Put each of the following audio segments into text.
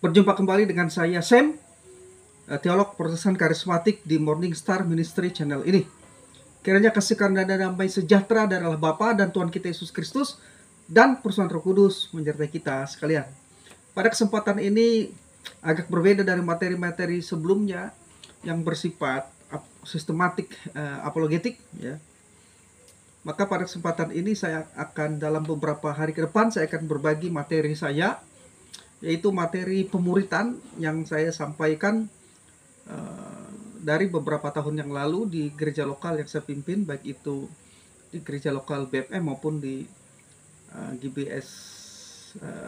Berjumpa kembali dengan saya Sam, teolog Protestan karismatik di Morning Star Ministry channel ini. Kiranya kasih karunia dan damai sejahtera dari Allah Bapa dan Tuhan kita Yesus Kristus dan persekutuan Roh Kudus menyertai kita sekalian. Pada kesempatan ini agak berbeda dari materi-materi sebelumnya yang bersifat sistematik apologetik, ya. Maka pada kesempatan ini saya akan dalam beberapa hari ke depan saya akan berbagi materi saya, yaitu materi pemuritan yang saya sampaikan dari beberapa tahun yang lalu di gereja lokal yang saya pimpin, baik itu di gereja lokal BFM maupun di GBS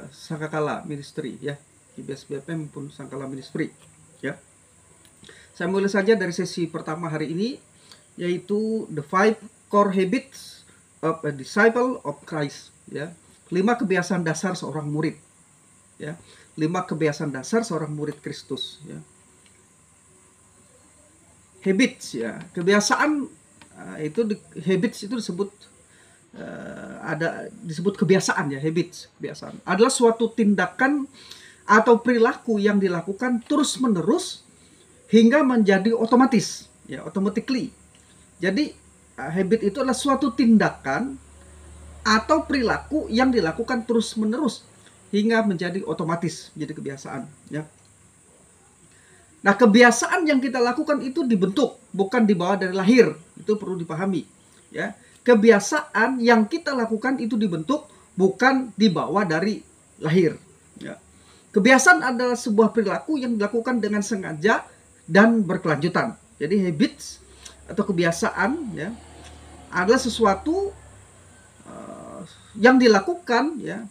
Sangkakala Ministry, ya, GBS BFM maupun Sangkakala Ministry, ya. Saya mulai saja dari sesi pertama hari ini, yaitu the 5 core habits of a disciple of Christ, ya. 5 kebiasaan dasar seorang murid. Ya, 5 kebiasaan dasar seorang murid Kristus, ya. Habits, ya, kebiasaan habits itu disebut disebut kebiasaan, ya. Habits, kebiasaan adalah suatu tindakan atau perilaku yang dilakukan terus-menerus hingga menjadi otomatis, ya, automatically. Jadi habit itu adalah suatu tindakan atau perilaku yang dilakukan terus-menerus hingga menjadi otomatis, menjadi kebiasaan, ya. Nah, kebiasaan yang kita lakukan itu dibentuk, bukan dibawa dari lahir. Itu perlu dipahami, ya. Kebiasaan yang kita lakukan itu dibentuk, bukan dibawa dari lahir, ya. Kebiasaan adalah sebuah perilaku yang dilakukan dengan sengaja dan berkelanjutan. Jadi habits atau kebiasaan, ya, adalah sesuatu yang dilakukan, ya,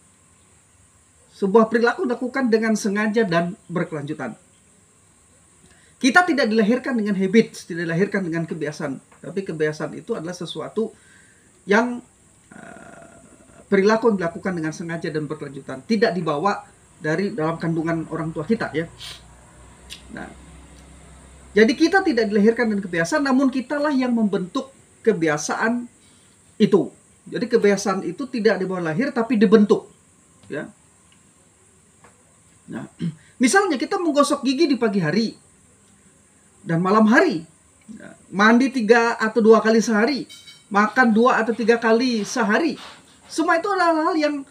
sebuah perilaku dilakukan dengan sengaja dan berkelanjutan. Kita tidak dilahirkan dengan habits, tidak dilahirkan dengan kebiasaan. Tapi kebiasaan itu adalah sesuatu yang perilaku yang dilakukan dengan sengaja dan berkelanjutan. Tidak dibawa dari dalam kandungan orang tua kita, ya. Nah, jadi kita tidak dilahirkan dengan kebiasaan, namun kitalah yang membentuk kebiasaan itu. Jadi kebiasaan itu tidak dibawa lahir, tapi dibentuk, ya. Nah, misalnya kita menggosok gigi di pagi hari dan malam hari, mandi 3 atau 2 kali sehari, makan 2 atau 3 kali sehari. Semua itu adalah hal yang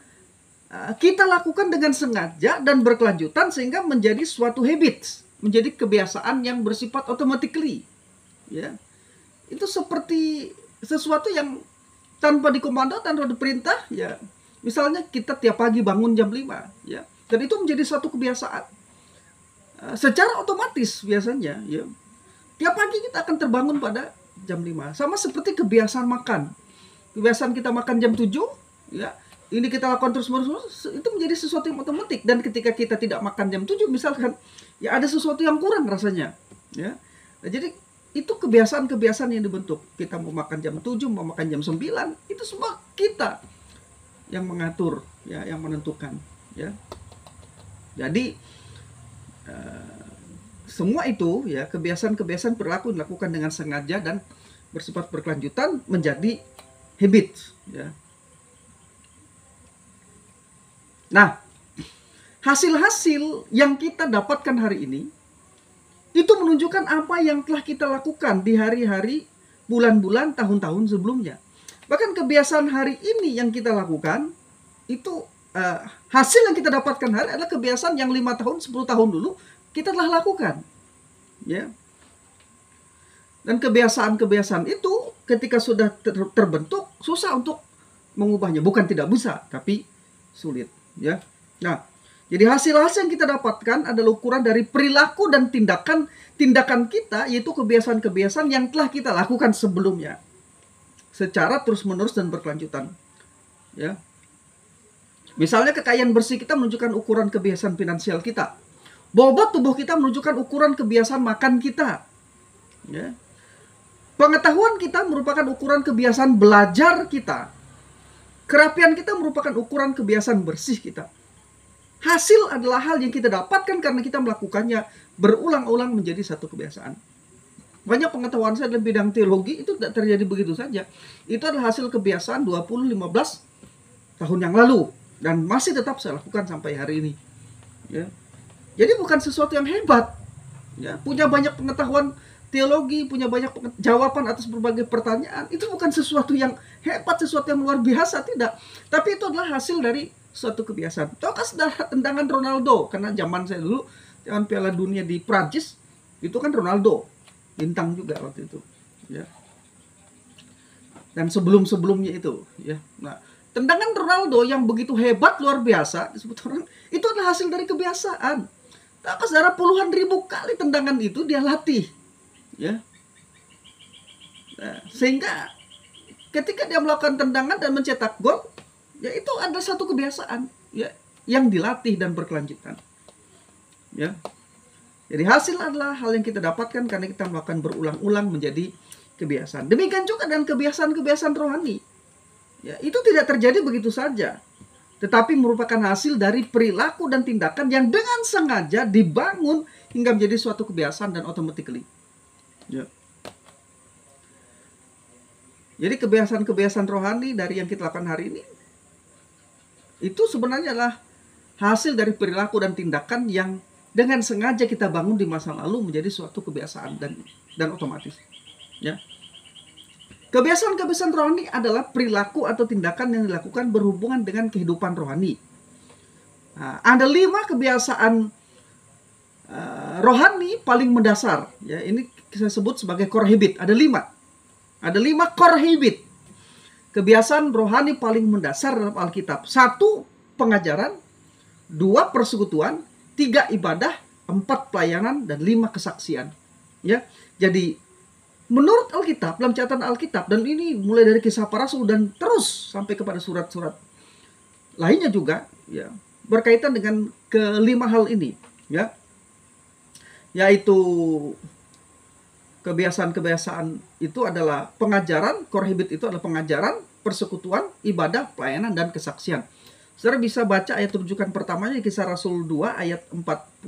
kita lakukan dengan sengaja dan berkelanjutan sehingga menjadi suatu habits, menjadi kebiasaan yang bersifat automatically, ya. Itu seperti sesuatu yang tanpa dikomando, tanpa diperintah, ya. Misalnya kita tiap pagi bangun jam 5, ya. Dan itu menjadi suatu kebiasaan. Secara otomatis biasanya, ya. Tiap pagi kita akan terbangun pada jam 5. Sama seperti kebiasaan makan. Kebiasaan kita makan jam 7, ya. Ini kita lakukan terus-menerus, itu menjadi sesuatu yang otomatis. Dan ketika kita tidak makan jam 7 misalkan, ya ada sesuatu yang kurang rasanya, ya. Nah, jadi itu kebiasaan-kebiasaan yang dibentuk. Kita mau makan jam 7, mau makan jam 9, itu semua kita yang mengatur, ya, yang menentukan, ya. Jadi semua itu, ya, kebiasaan-kebiasaan perilaku dilakukan dengan sengaja dan bersifat berkelanjutan menjadi habit, ya. Nah, hasil-hasil yang kita dapatkan hari ini itu menunjukkan apa yang telah kita lakukan di hari-hari, bulan-bulan, tahun-tahun sebelumnya. Bahkan kebiasaan hari ini yang kita lakukan itu hasil yang kita dapatkan hari adalah kebiasaan yang 5 tahun, 10 tahun dulu kita telah lakukan, ya. Dan kebiasaan-kebiasaan itu ketika sudah terbentuk susah untuk mengubahnya. Bukan tidak bisa, tapi sulit, ya. Nah, jadi hasil-hasil yang kita dapatkan adalah ukuran dari perilaku dan tindakan kita, yaitu kebiasaan-kebiasaan yang telah kita lakukan sebelumnya secara terus-menerus dan berkelanjutan, ya. Misalnya kekayaan bersih kita menunjukkan ukuran kebiasaan finansial kita. Bobot tubuh kita menunjukkan ukuran kebiasaan makan kita, ya. Pengetahuan kita merupakan ukuran kebiasaan belajar kita. Kerapian kita merupakan ukuran kebiasaan bersih kita. Hasil adalah hal yang kita dapatkan karena kita melakukannya berulang-ulang menjadi satu kebiasaan. Banyak pengetahuan saya dalam bidang teologi itu tidak terjadi begitu saja. Itu adalah hasil kebiasaan 20-15 tahun yang lalu dan masih tetap saya lakukan sampai hari ini, ya. Jadi bukan sesuatu yang hebat, ya, punya banyak pengetahuan teologi, punya banyak jawaban atas berbagai pertanyaan, itu bukan sesuatu yang hebat, sesuatu yang luar biasa, tidak. Tapi itu adalah hasil dari suatu kebiasaan. Tahukah saudara tendangan Ronaldo? Karena zaman saya dulu, zaman Piala Dunia di Prancis, itu kan Ronaldo, bintang juga waktu itu, ya. Dan sebelum-sebelumnya itu, ya. Nah, tendangan Ronaldo yang begitu hebat, luar biasa, disebut orang, itu adalah hasil dari kebiasaan. Tahukah saudara, puluhan ribu kali tendangan itu dia latih, ya. Nah, sehingga ketika dia melakukan tendangan dan mencetak gol, ya itu adalah satu kebiasaan, ya, yang dilatih dan berkelanjutan, ya. Jadi hasil adalah hal yang kita dapatkan karena kita melakukan berulang-ulang menjadi kebiasaan. Demikian juga dengan kebiasaan-kebiasaan rohani. Ya, itu tidak terjadi begitu saja, tetapi merupakan hasil dari perilaku dan tindakan yang dengan sengaja dibangun hingga menjadi suatu kebiasaan dan automatically. Ya. Jadi kebiasaan-kebiasaan rohani dari yang kita lakukan hari ini, itu sebenarnya adalah hasil dari perilaku dan tindakan yang dengan sengaja kita bangun di masa lalu menjadi suatu kebiasaan dan otomatis. Ya. Kebiasaan-kebiasaan rohani adalah perilaku atau tindakan yang dilakukan berhubungan dengan kehidupan rohani. Nah, ada 5 kebiasaan rohani paling mendasar. Ya, ini saya sebut sebagai core habit. Ada 5. Ada 5 core habit. Kebiasaan rohani paling mendasar dalam Alkitab. 1, pengajaran. 2, persekutuan. 3, ibadah. 4, pelayanan. Dan 5, kesaksian. Ya, jadi menurut Alkitab, dalam catatan Alkitab, dan ini mulai dari Kisah Para Rasul dan terus sampai kepada surat-surat lainnya juga, ya, berkaitan dengan ke-5 hal ini, ya, yaitu kebiasaan-kebiasaan itu adalah pengajaran, core habit itu adalah pengajaran, persekutuan, ibadah, pelayanan, dan kesaksian. Saudara bisa baca ayat rujukan pertamanya Kisah Rasul 2 ayat 42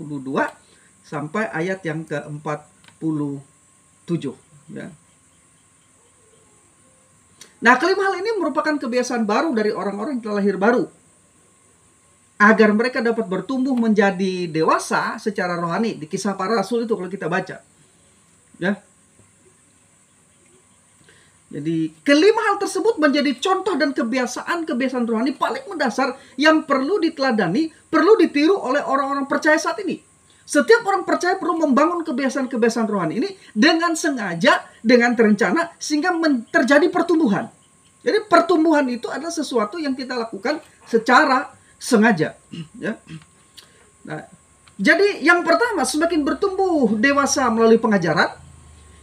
sampai ayat yang ke-47. Ya. Nah, ke-5 hal ini merupakan kebiasaan baru dari orang-orang yang telah lahir baru, agar mereka dapat bertumbuh menjadi dewasa secara rohani. Di Kisah Para Rasul itu kalau kita baca, ya. Jadi ke-5 hal tersebut menjadi contoh dan kebiasaan-kebiasaan rohani paling mendasar yang perlu diteladani, perlu ditiru oleh orang-orang percaya saat ini. Setiap orang percaya perlu membangun kebiasaan-kebiasaan rohani ini dengan sengaja, dengan terencana, sehingga terjadi pertumbuhan. Jadi pertumbuhan itu adalah sesuatu yang kita lakukan secara sengaja. Ya. Nah, jadi yang pertama, semakin bertumbuh dewasa melalui pengajaran.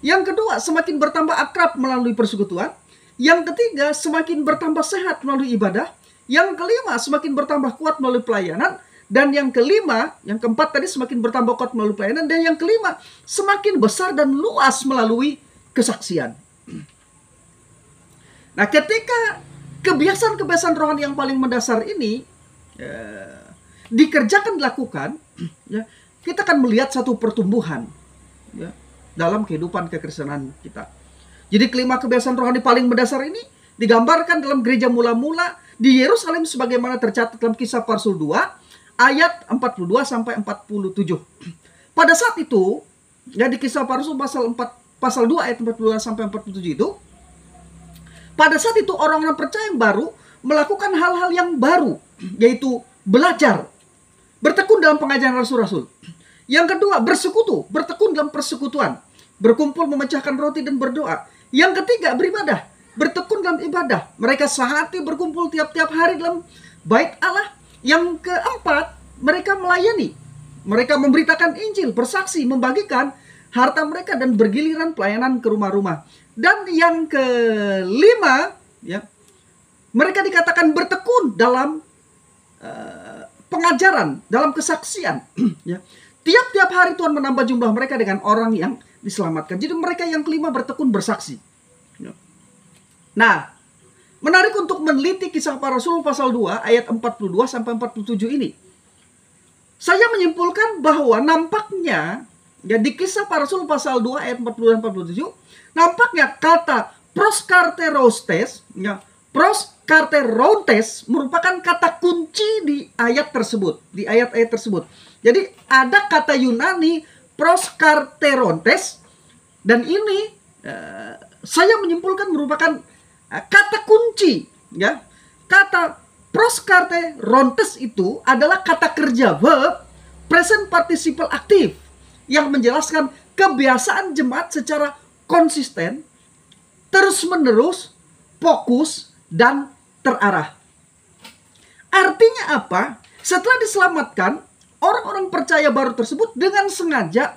Yang kedua, semakin bertambah akrab melalui persekutuan. Yang ketiga, semakin bertambah sehat melalui ibadah. Yang kelima, semakin bertambah kuat melalui pelayanan. Dan yang kelima, yang keempat tadi semakin bertambah kuat melalui pelayanan. Dan yang kelima, semakin besar dan luas melalui kesaksian. Nah, ketika kebiasaan-kebiasaan rohani yang paling mendasar ini dikerjakan, dilakukan, ya, kita akan melihat satu pertumbuhan, ya, dalam kehidupan kekristenan kita. Jadi kelima kebiasaan rohani paling mendasar ini digambarkan dalam gereja mula-mula di Yerusalem sebagaimana tercatat dalam Kisah Para Rasul 2 ayat 42 sampai 47. Pada saat itu, ya, di Kisah Para Rasul pasal 2 ayat 42 sampai 47 itu, pada saat itu orang-orang percaya yang baru melakukan hal-hal yang baru, yaitu belajar, bertekun dalam pengajaran rasul-rasul. Yang kedua, bersekutu, bertekun dalam persekutuan, berkumpul memecahkan roti dan berdoa. Yang ketiga, beribadah, bertekun dalam ibadah. Mereka sehati berkumpul tiap-tiap hari dalam bait Allah. Yang keempat, mereka melayani. Mereka memberitakan Injil, bersaksi, membagikan harta mereka dan bergiliran pelayanan ke rumah-rumah. Dan yang kelima, ya, mereka dikatakan bertekun dalam pengajaran, dalam kesaksian. Ya. Tiap-tiap hari Tuhan menambah jumlah mereka dengan orang yang diselamatkan. Jadi mereka yang kelima bertekun, bersaksi. Ya. Nah, menarik untuk meneliti Kisah Para Rasul pasal 2 ayat 42 sampai 47 ini. Saya menyimpulkan bahwa nampaknya, ya, di Kisah Para Rasul pasal 2 ayat 42 dan 47, nampaknya kata proskarterostes, ya, proskarterontes merupakan kata kunci di ayat tersebut, di ayat-ayat tersebut. Jadi ada kata Yunani proskarterontes, dan ini saya menyimpulkan merupakan kata kunci, ya. Kata proskarterontes itu adalah kata kerja verb present participle aktif yang menjelaskan kebiasaan jemaat secara konsisten, terus-menerus, fokus, dan terarah. Artinya apa? Setelah diselamatkan, orang-orang percaya baru tersebut dengan sengaja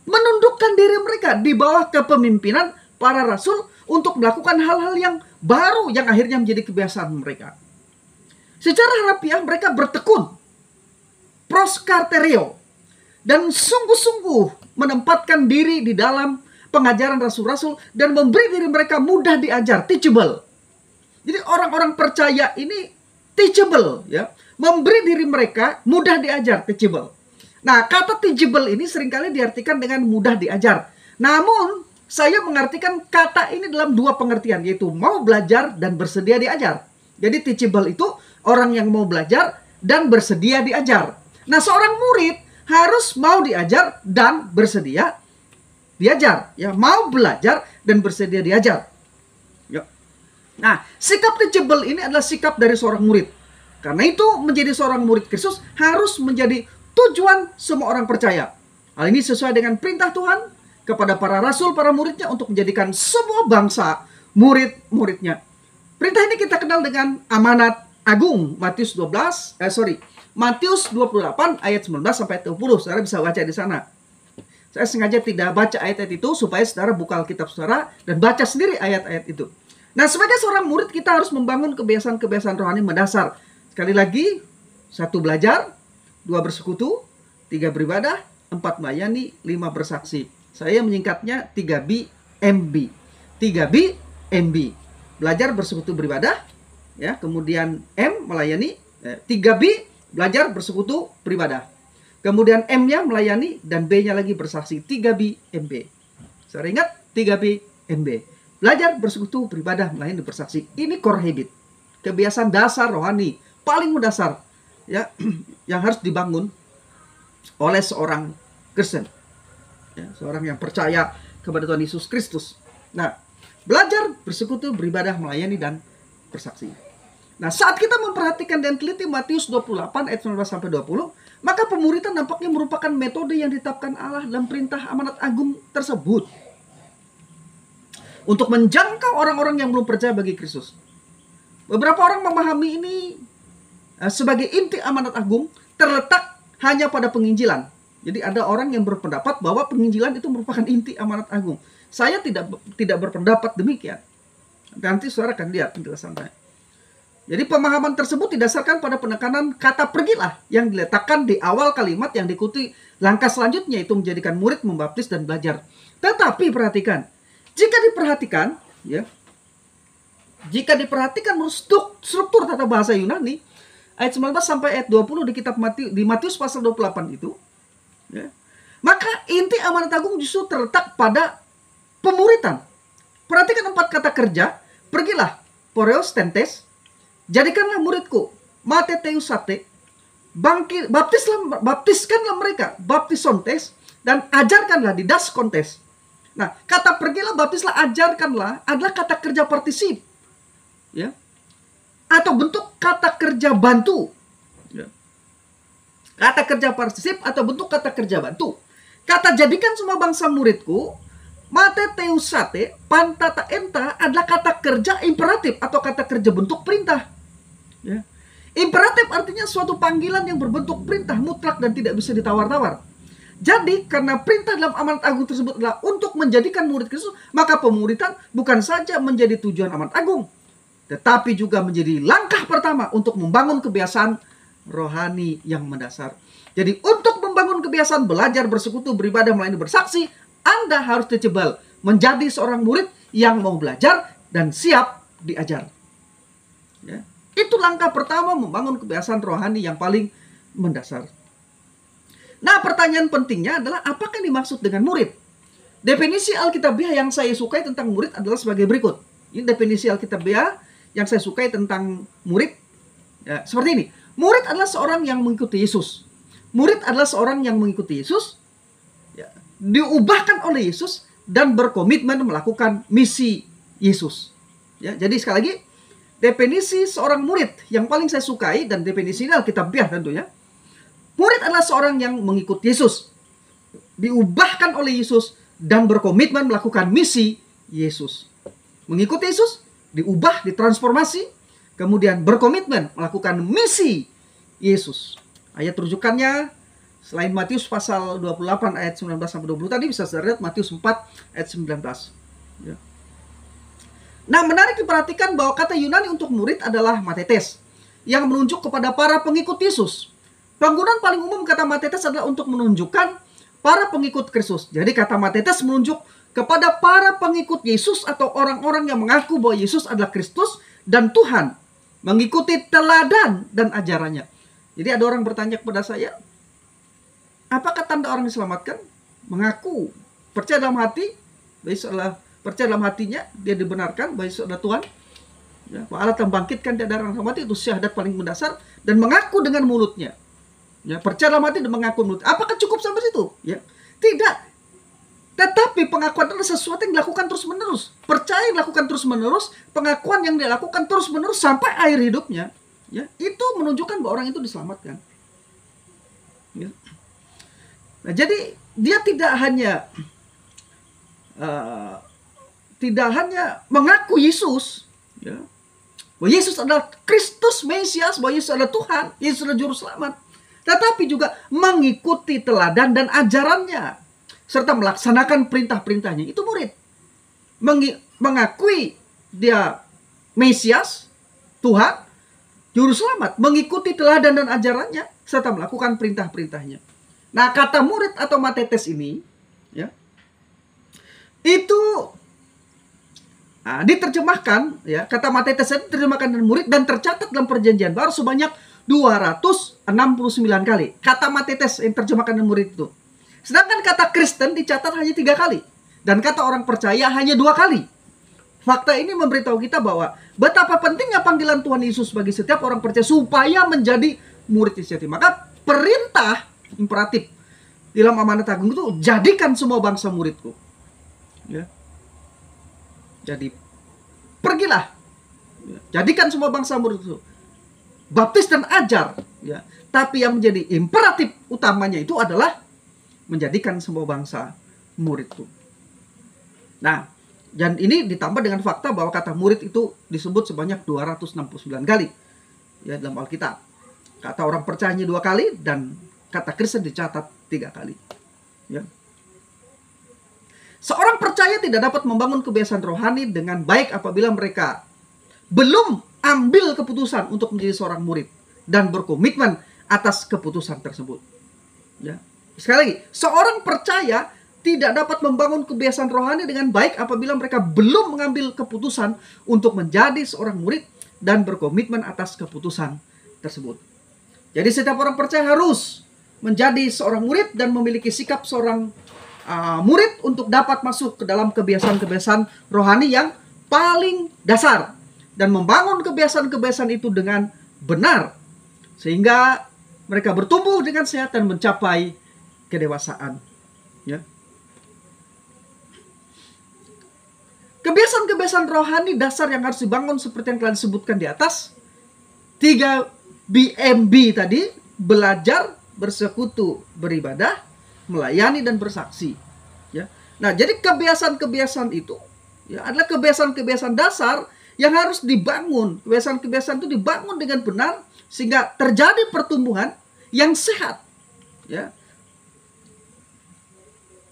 menundukkan diri mereka di bawah kepemimpinan para rasul untuk melakukan hal-hal yang baru yang akhirnya menjadi kebiasaan mereka. Secara harafiah mereka bertekun, proskartereo, dan sungguh-sungguh menempatkan diri di dalam pengajaran rasul-rasul dan memberi diri mereka mudah diajar, teachable. Jadi orang-orang percaya ini teachable, ya, memberi diri mereka mudah diajar, teachable. Nah, kata teachable ini seringkali diartikan dengan mudah diajar. Namun, saya mengartikan kata ini dalam dua pengertian, yaitu mau belajar dan bersedia diajar. Jadi teachable itu orang yang mau belajar dan bersedia diajar. Nah, seorang murid harus mau diajar dan bersedia diajar, ya, mau belajar dan bersedia diajar. Ya. Nah, sikap teachable ini adalah sikap dari seorang murid. Karena itu menjadi seorang murid Kristus harus menjadi tujuan semua orang percaya. Hal ini sesuai dengan perintah Tuhan kepada para rasul, para muridnya untuk menjadikan semua bangsa murid-muridnya. Perintah ini kita kenal dengan amanat agung, Matius 28 ayat 19 sampai 20. Saudara bisa baca di sana. Saya sengaja tidak baca ayat-ayat itu supaya saudara buka Alkitab saudara dan baca sendiri ayat-ayat itu. Nah, sebagai seorang murid kita harus membangun kebiasaan-kebiasaan rohani mendasar. Sekali lagi, 1 belajar, 2 bersekutu, 3 beribadah, 4 melayani, 5 bersaksi. Saya menyingkatnya 3B MB. 3B MB. Belajar, bersekutu, beribadah, ya, kemudian M melayani, 3B belajar, bersekutu, beribadah. Kemudian M-nya melayani dan B-nya lagi bersaksi. 3B MB. Saya ingat 3B MB. Belajar, bersekutu, beribadah, melayani, bersaksi. Ini core habit. Kebiasaan dasar rohani paling mendasar, ya, yang harus dibangun oleh seorang Kristen, ya, seorang yang percaya kepada Tuhan Yesus Kristus. Nah, belajar, bersekutu, beribadah, melayani, dan bersaksi. Nah, saat kita memperhatikan dan teliti Matius 28 ayat 19 sampai 20, maka pemuridan nampaknya merupakan metode yang ditetapkan Allah dalam perintah amanat agung tersebut untuk menjangkau orang-orang yang belum percaya bagi Kristus. Beberapa orang memahami ini sebagai inti amanat agung terletak hanya pada penginjilan. Jadi ada orang yang berpendapat bahwa penginjilan itu merupakan inti amanat agung. Saya tidak berpendapat demikian. Nanti saudara akan lihat penjelasannya. Jadi pemahaman tersebut didasarkan pada penekanan kata pergilah yang diletakkan di awal kalimat yang diikuti langkah selanjutnya, itu menjadikan murid, membaptis, dan belajar. Tetapi perhatikan, jika diperhatikan, ya, jika diperhatikan menurut struktur tata bahasa Yunani, ayat 19 sampai ayat 20 di kitab Matius pasal 28 itu, ya, maka inti amanat agung justru terletak pada pemuritan. Perhatikan 4 kata kerja, pergilah, poreos tentes, jadikanlah muridku, mate teusate, baptiskanlah mereka, baptisontes, dan ajarkanlah, didas kontes. Nah, kata pergilah, baptislah, ajarkanlah adalah kata kerja partisip, ya, atau bentuk kata kerja bantu, ya. Kata kerja partisip atau bentuk kata kerja bantu. Kata jadikan semua bangsa muridku, mate teusate, pantata enta adalah kata kerja imperatif atau kata kerja bentuk perintah, ya. Imperatif artinya suatu panggilan yang berbentuk perintah mutlak dan tidak bisa ditawar-tawar. Jadi karena perintah dalam amanat agung tersebut adalah untuk menjadikan murid Kristus, maka pemuridan bukan saja menjadi tujuan amanat agung, tetapi juga menjadi langkah pertama untuk membangun kebiasaan rohani yang mendasar. Jadi untuk membangun kebiasaan belajar, bersekutu, beribadah, melayani, bersaksi, Anda harus teachable, menjadi seorang murid yang mau belajar dan siap diajar, ya. Itu langkah pertama membangun kebiasaan rohani yang paling mendasar. Nah, pertanyaan pentingnya adalah apakah yang dimaksud dengan murid? Definisi Alkitabiah yang saya sukai tentang murid adalah sebagai berikut. Ini definisi Alkitabiah yang saya sukai tentang murid, ya, seperti ini. Murid adalah seorang yang mengikuti Yesus. Murid adalah seorang yang mengikuti Yesus, ya, diubahkan oleh Yesus dan berkomitmen melakukan misi Yesus. Ya, jadi sekali lagi, definisi seorang murid yang paling saya sukai, dan definisi ini Alkitabiah tentunya. Murid adalah seorang yang mengikuti Yesus, diubahkan oleh Yesus dan berkomitmen melakukan misi Yesus. Mengikuti Yesus, diubah, ditransformasi, kemudian berkomitmen melakukan misi Yesus. Ayat rujukannya selain Matius pasal 28 ayat 19-20 tadi, bisa saya lihat Matius 4 ayat 19. Ya. Nah, menarik diperhatikan bahwa kata Yunani untuk murid adalah matetes, yang menunjuk kepada para pengikut Yesus. Penggunaan paling umum kata matetes adalah untuk menunjukkan para pengikut Kristus. Jadi kata matetes menunjuk kepada para pengikut Yesus atau orang-orang yang mengaku bahwa Yesus adalah Kristus dan Tuhan, mengikuti teladan dan ajarannya. Jadi ada orang bertanya kepada saya, apakah tanda orang diselamatkan? Mengaku, percaya dalam hati, Yesus adalah, percaya dalam hatinya, dia dibenarkan bahwa Yesus adalah Tuhan. Ya, bahwa Allah membangkitkan dia dari orang mati, itu syahadat paling mendasar, dan mengaku dengan mulutnya. Ya, percaya dalam hati dan mengaku mulut. Apakah cukup sampai situ? Ya, tidak. Tetapi pengakuan adalah sesuatu yang dilakukan terus-menerus. Percaya dilakukan terus-menerus, pengakuan yang dilakukan terus-menerus sampai akhir hidupnya. Ya, itu menunjukkan bahwa orang itu diselamatkan. Ya. Nah, jadi dia tidak hanya mengaku Yesus, ya, bahwa Yesus adalah Kristus Mesias, bahwa Yesus adalah Tuhan, Yesus adalah Juru Selamat, tetapi juga mengikuti teladan dan ajarannya, serta melaksanakan perintah-perintahnya. Itu murid. Mengakui dia Mesias, Tuhan, Juru Selamat, mengikuti teladan dan ajarannya, serta melakukan perintah-perintahnya. Nah, kata murid atau matetes ini, ya, itu diterjemahkan, ya, kata matetes itu diterjemahkan dengan murid dan tercatat dalam Perjanjian Baru sebanyak 269 kali. Kata matetes yang terjemahkan dengan murid itu. Sedangkan kata Kristen dicatat hanya 3 kali. Dan kata orang percaya hanya 2 kali. Fakta ini memberitahu kita bahwa betapa pentingnya panggilan Tuhan Yesus bagi setiap orang percaya supaya menjadi murid sejati. Maka perintah imperatif dalam amanat agung itu, jadikan semua bangsa muridku. Ya. Jadi pergilah, ya, jadikan semua bangsa muridku, baptis dan ajar. Ya. Tapi yang menjadi imperatif utamanya itu adalah menjadikan semua bangsa muridku. Nah, dan ini ditambah dengan fakta bahwa kata murid itu disebut sebanyak 269 kali, ya, dalam Alkitab. Kata orang percayanya 2 kali dan kata Kristen dicatat 3 kali. Ya. Seorang percaya tidak dapat membangun kebiasaan rohani dengan baik apabila mereka belum ambil keputusan untuk menjadi seorang murid dan berkomitmen atas keputusan tersebut. Ya. Sekali lagi, seorang percaya tidak dapat membangun kebiasaan rohani dengan baik apabila mereka belum mengambil keputusan untuk menjadi seorang murid dan berkomitmen atas keputusan tersebut. Jadi setiap orang percaya harus menjadi seorang murid dan memiliki sikap seorang murid untuk dapat masuk ke dalam kebiasaan-kebiasaan rohani yang paling dasar dan membangun kebiasaan-kebiasaan itu dengan benar sehingga mereka bertumbuh dengan sehat dan mencapai kedewasaan. Ya. Kebiasaan-kebiasaan rohani dasar yang harus dibangun seperti yang telah disebutkan di atas, 3 BMB tadi: belajar, bersekutu, beribadah, melayani, dan bersaksi. Ya. Nah, jadi kebiasaan-kebiasaan itu, ya, adalah kebiasaan-kebiasaan dasar yang harus dibangun. Kebiasaan-kebiasaan itu dibangun dengan benar sehingga terjadi pertumbuhan yang sehat, ya,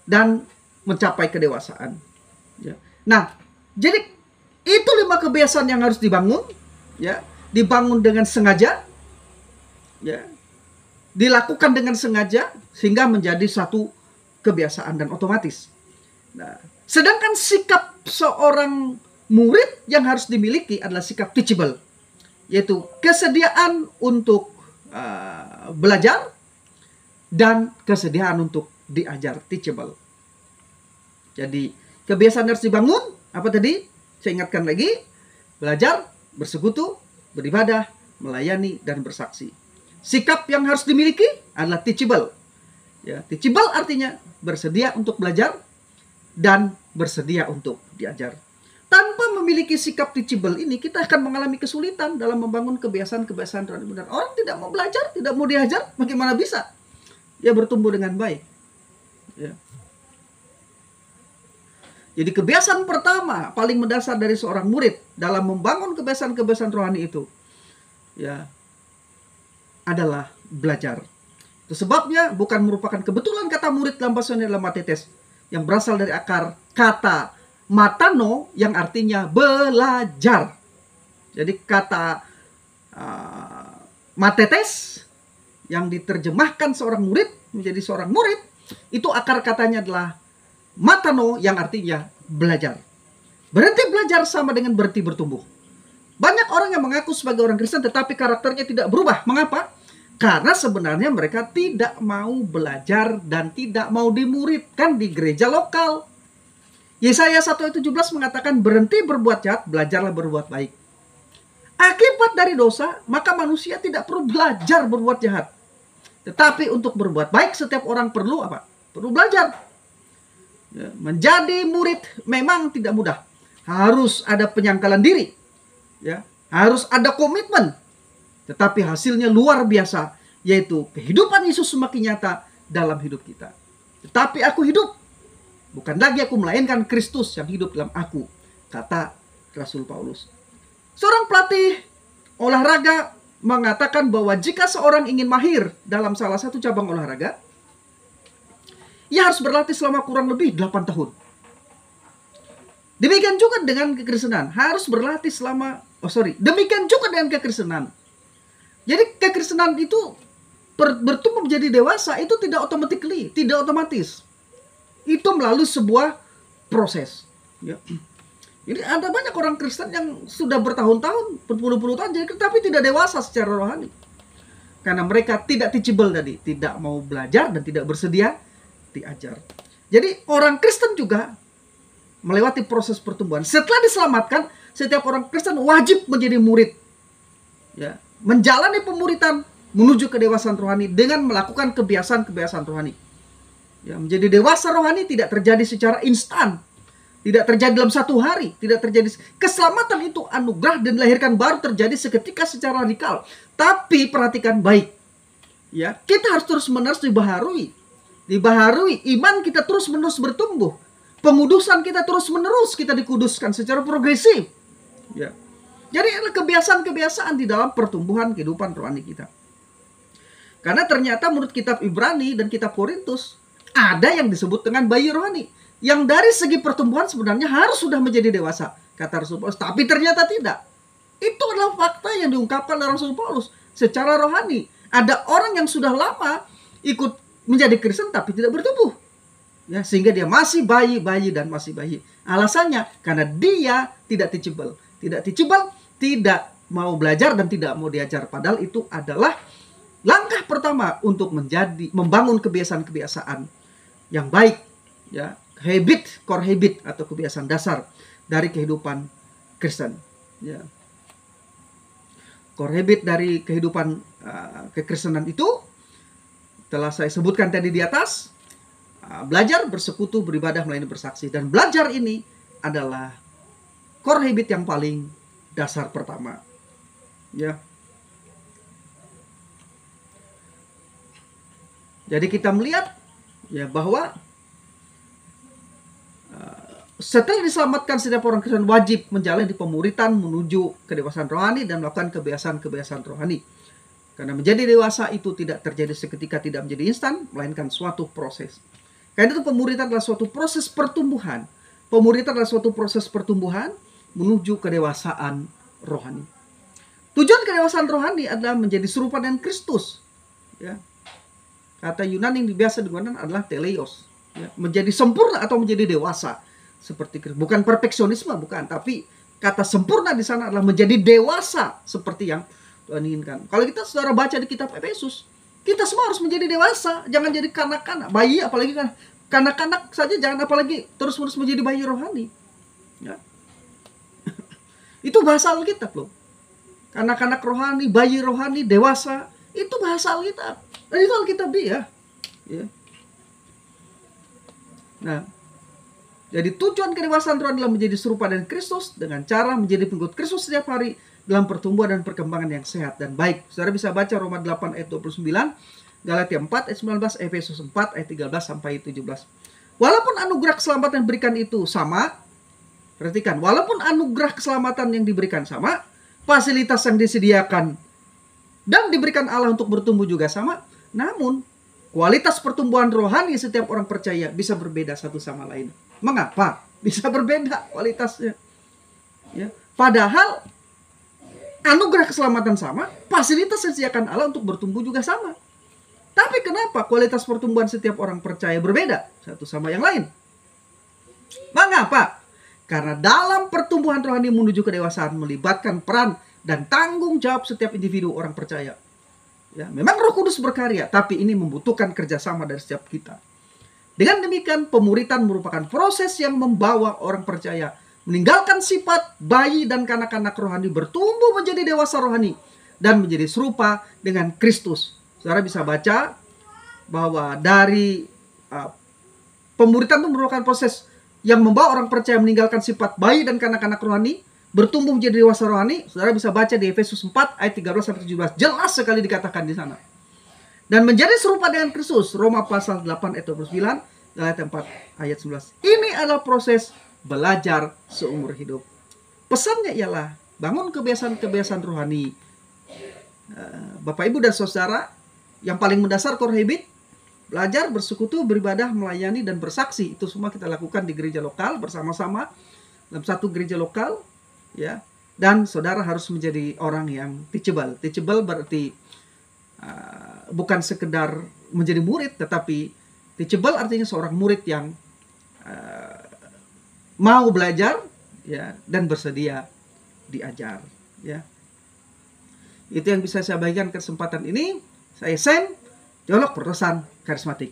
dan mencapai kedewasaan. Ya. Nah, jadi itu 5 kebiasaan yang harus dibangun, ya, dibangun dengan sengaja, ya, dilakukan dengan sengaja sehingga menjadi satu kebiasaan dan otomatis. Nah, sedangkan sikap seorang murid yang harus dimiliki adalah sikap teachable, yaitu kesediaan untuk belajar dan kesediaan untuk diajar, teachable. Jadi kebiasaan harus dibangun, apa tadi? Saya ingatkan lagi, belajar, bersekutu, beribadah, melayani, dan bersaksi. Sikap yang harus dimiliki adalah teachable. Ya, teachable artinya bersedia untuk belajar dan bersedia untuk diajar. Tanpa memiliki sikap teachable ini, kita akan mengalami kesulitan dalam membangun kebiasaan-kebiasaan rohani benar. Orang tidak mau belajar, tidak mau diajar, bagaimana bisa dia bertumbuh dengan baik? Ya. Jadi kebiasaan pertama paling mendasar dari seorang murid dalam membangun kebiasaan-kebiasaan rohani itu, ya, adalah belajar. Itu sebabnya bukan merupakan kebetulan kata murid dalam bahasa Yunani adalah matetes, yang berasal dari akar kata matano yang artinya belajar. Jadi kata matetes yang diterjemahkan seorang murid menjadi seorang murid, itu akar katanya adalah matano yang artinya belajar. Berhenti belajar sama dengan berhenti bertumbuh. Banyak orang yang mengaku sebagai orang Kristen tetapi karakternya tidak berubah. Mengapa? Karena sebenarnya mereka tidak mau belajar dan tidak mau dimuridkan di gereja lokal. Yesaya 1:17 mengatakan berhenti berbuat jahat, belajarlah berbuat baik. Akibat dari dosa, maka manusia tidak perlu belajar berbuat jahat. Tetapi untuk berbuat baik setiap orang perlu apa? Perlu belajar. Ya, menjadi murid memang tidak mudah. Harus ada penyangkalan diri. Ya, harus ada komitmen. Tetapi hasilnya luar biasa, yaitu kehidupan Yesus semakin nyata dalam hidup kita. Tetapi aku hidup, bukan lagi aku melainkan Kristus yang hidup dalam aku, kata Rasul Paulus. Seorang pelatih olahraga mengatakan bahwa jika seorang ingin mahir dalam salah satu cabang olahraga, ia harus berlatih selama kurang lebih 8 tahun. Demikian juga dengan kekristenan, harus berlatih selama demikian juga dengan kekristenan. Jadi kekristenan itu bertumbuh menjadi dewasa itu tidak otomatis. Itu melalui sebuah proses. Ya. Jadi ada banyak orang Kristen yang sudah bertahun-tahun, berpuluh-puluh tahun, tapi tidak dewasa secara rohani. Karena mereka tidak teachable tadi, tidak mau belajar dan tidak bersedia diajar. Jadi orang Kristen juga melewati proses pertumbuhan. Setelah diselamatkan, setiap orang Kristen wajib menjadi murid. Ya, menjalani pemuridan menuju kedewasaan rohani dengan melakukan kebiasaan-kebiasaan rohani. Ya, menjadi dewasa rohani tidak terjadi secara instan. Tidak terjadi dalam satu hari, tidak terjadi. Keselamatan itu anugerah dan dilahirkan baru terjadi seketika secara radikal. Tapi perhatikan baik. Ya, kita harus terus-menerus dibaharui, iman kita terus-menerus bertumbuh. Pengudusan kita terus-menerus kita dikuduskan secara progresif. Ya. Jadi ada kebiasaan-kebiasaan di dalam pertumbuhan kehidupan rohani kita. Karena ternyata menurut kitab Ibrani dan kitab Korintus, ada yang disebut dengan bayi rohani. Yang dari segi pertumbuhan sebenarnya harus sudah menjadi dewasa, kata Rasul Paulus. Tapi ternyata tidak. Itu adalah fakta yang diungkapkan oleh Rasul Paulus secara rohani. Ada orang yang sudah lama ikut menjadi Kristen tapi tidak bertumbuh. Ya, sehingga dia masih bayi dan masih bayi. Alasannya karena dia tidak teachable. Tidak mau belajar dan tidak mau diajar. Padahal itu adalah langkah pertama untuk membangun kebiasaan-kebiasaan yang baik, ya, core habit atau kebiasaan dasar dari kehidupan Kristen. Ya. Core habit dari kehidupan kekristenan itu telah saya sebutkan tadi di atas. Belajar, bersekutu, beribadah, melayani, bersaksi. Dan belajar ini adalah core habit yang paling dasar pertama. Ya. Jadi kita melihat ya bahwa setelah diselamatkan setiap orang Kristen wajib menjalani pemuridan menuju kedewasaan rohani dan melakukan kebiasaan-kebiasaan rohani. Karena menjadi dewasa itu tidak terjadi seketika, tidak menjadi instan, melainkan suatu proses. Karena itu pemuridan adalah suatu proses pertumbuhan. Pemuridan adalah suatu proses pertumbuhan menuju kedewasaan rohani. Tujuan kedewasaan rohani adalah menjadi serupa dengan Kristus. Ya. Kata Yunani yang biasa digunakan adalah teleios. Ya. Menjadi sempurna atau menjadi dewasa. Seperti Kristus. Bukan perfeksionisme, bukan. Tapi kata sempurna di sana adalah menjadi dewasa seperti yang Tuhan inginkan. Kalau kita saudara baca di kitab Efesus, kita semua harus menjadi dewasa. Jangan jadi kanak-kanak. Bayi apalagi kanak-kanak saja jangan apalagi terus-menerus menjadi bayi rohani. Ya. Itu bahasa Alkitab loh. anak-anak rohani, bayi rohani, dewasa. Itu bahasa Alkitab. Dan itu Alkitab dia. Ya. Nah, jadi tujuan kedewasaan rohani adalah menjadi serupa dengan Kristus dengan cara menjadi pengikut Kristus setiap hari dalam pertumbuhan dan perkembangan yang sehat dan baik. Saudara bisa baca Roma 8 ayat 29, Galatia 4 ayat 19, Efesus 4 ayat 13 sampai 17. Walaupun anugerah keselamatan yang diberikan itu sama, perhatikan, walaupun anugerah keselamatan yang diberikan sama, fasilitas yang disediakan dan diberikan Allah untuk bertumbuh juga sama, namun kualitas pertumbuhan rohani setiap orang percaya bisa berbeda satu sama lain. Mengapa bisa berbeda kualitasnya? Ya, padahal anugerah keselamatan sama, fasilitas yang disediakan Allah untuk bertumbuh juga sama. Tapi kenapa kualitas pertumbuhan setiap orang percaya berbeda satu sama yang lain? Mengapa? Karena dalam pertumbuhan rohani menuju kedewasaan melibatkan peran dan tanggung jawab setiap individu orang percaya. Ya, memang Roh Kudus berkarya, tapi ini membutuhkan kerjasama dari setiap kita. Dengan demikian, pemuritan merupakan proses yang membawa orang percaya meninggalkan sifat bayi dan kanak-kanak rohani, bertumbuh menjadi dewasa rohani dan menjadi serupa dengan Kristus. Saudara bisa baca bahwa dari pemuritan itu merupakan proses yang membawa orang percaya meninggalkan sifat bayi dan kanak-kanak rohani, bertumbuh menjadi dewasa rohani. Saudara bisa baca di Efesus 4 ayat 13 sampai 17. Jelas sekali dikatakan di sana. Dan menjadi serupa dengan Kristus, Roma pasal 8 ayat 29, Galatia 4 ayat 11. Ini adalah proses belajar seumur hidup. Pesannya ialah bangun kebiasaan-kebiasaan rohani. Bapak, Ibu, dan saudara, yang paling mendasar core habit, belajar, bersekutu, beribadah, melayani, dan bersaksi. Itu semua kita lakukan di gereja lokal bersama-sama dalam satu gereja lokal, ya. Dan saudara harus menjadi orang yang teachable. Teachable berarti bukan sekedar menjadi murid, tetapi teachable artinya seorang murid yang mau belajar, ya, dan bersedia diajar, ya. Itu yang bisa saya bagikan kesempatan ini. Saya Sam, teolog Protestan Karismatik.